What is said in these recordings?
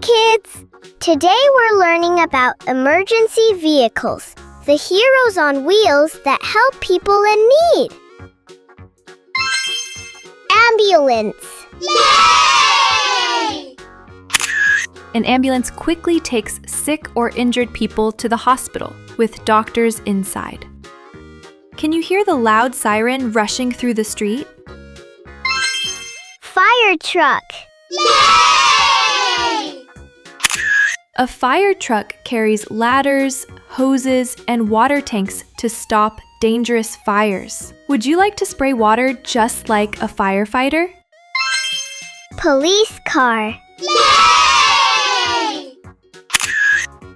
kids! Today we're learning about emergency vehicles, the heroes on wheels that help people in need. Ambulance. Yay! An ambulance quickly takes sick or injured people to the hospital with doctors inside. Can you hear the loud siren rushing through the street? Fire truck. Yay! A fire truck carries ladders, hoses, and water tanks to stop dangerous fires. Would you like to spray water just like a firefighter? Police car. Yay!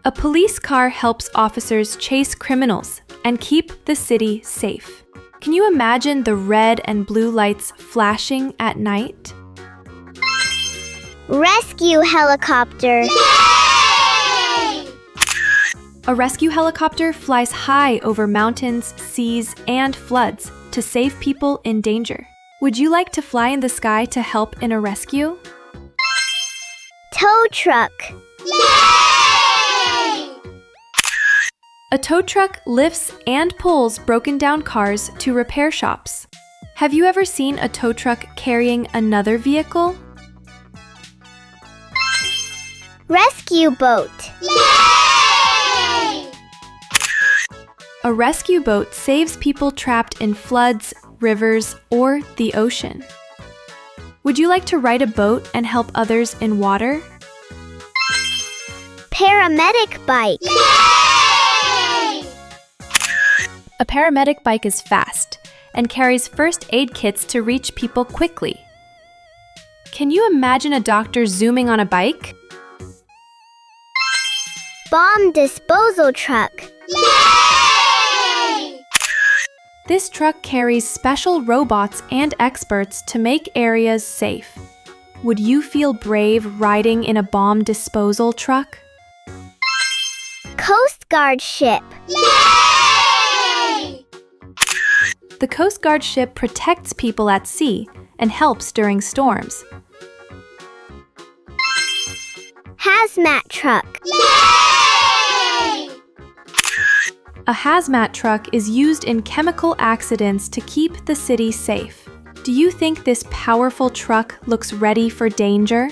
A police car helps officers chase criminals and keep the city safe. Can you imagine the red and blue lights flashing at night? Rescue helicopter. Yay! A rescue helicopter flies high over mountains, seas, and floods to save people in danger. Would you like to fly in the sky to help in a rescue? Tow truck. Yay! A tow truck lifts and pulls broken down cars to repair shops. Have you ever seen a tow truck carrying another vehicle? Rescue boat. Yay! A rescue boat saves people trapped in floods, rivers, or the ocean. Would you like to ride a boat and help others in water? Paramedic bike. Yay! A paramedic bike is fast and carries first aid kits to reach people quickly. Can you imagine a doctor zooming on a bike? Bomb disposal truck. Yay! This truck carries special robots and experts to make areas safe. Would you feel brave riding in a bomb disposal truck? Coast Guard ship. Yay! The Coast Guard ship protects people at sea and helps during storms. Hazmat truck. Yay! A hazmat truck is used in chemical accidents to keep the city safe. Do you think this powerful truck looks ready for danger?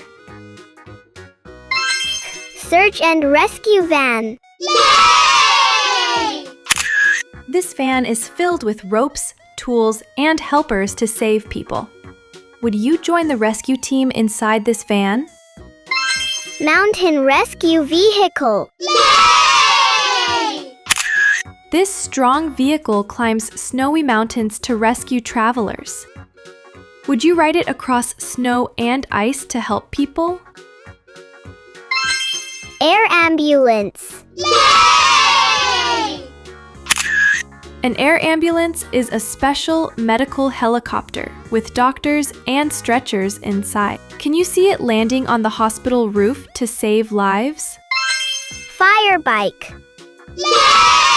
Search and rescue van. Yay! This van is filled with ropes, tools, and helpers to save people. Would you join the rescue team inside this van? Mountain rescue vehicle. Yay! This strong vehicle climbs snowy mountains to rescue travelers. Would you ride it across snow and ice to help people? Air ambulance. Yay! An air ambulance is a special medical helicopter with doctors and stretchers inside. Can you see it landing on the hospital roof to save lives? Fire bike. Yay!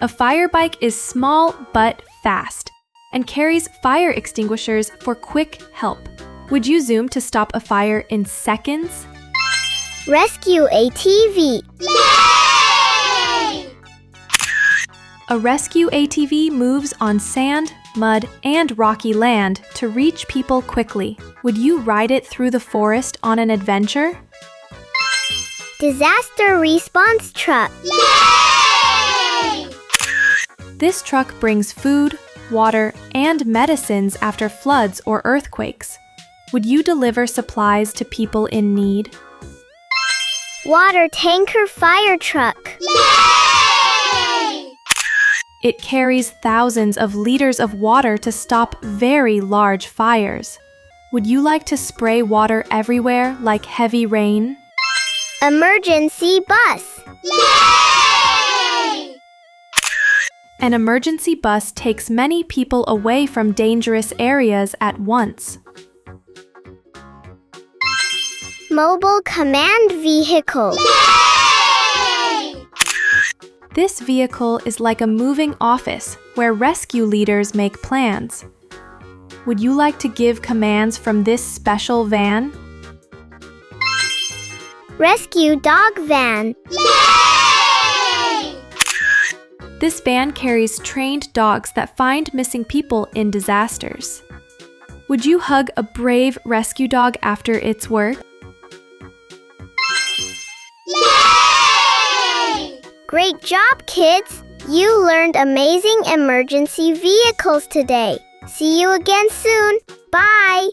A fire bike is small but fast and carries fire extinguishers for quick help. Would you zoom to stop a fire in seconds? Rescue ATV. Yay! A rescue ATV moves on sand, mud, and rocky land to reach people quickly. Would you ride it through the forest on an adventure? Disaster response truck. Yay! This truck brings food, water, and medicines after floods or earthquakes. Would you deliver supplies to people in need? Water tanker fire truck. Yay! It carries thousands of liters of water to stop very large fires. Would you like to spray water everywhere like heavy rain? Emergency bus. Yay! An emergency bus takes many people away from dangerous areas at once. Mobile command vehicle. Yay! This vehicle is like a moving office where rescue leaders make plans. Would you like to give commands from this special van? Rescue Dog Van. Yay! This van carries trained dogs that find missing people in disasters. Would you hug a brave rescue dog after its work? Yay! Great job, kids! You learned amazing emergency vehicles today. See you again soon. Bye!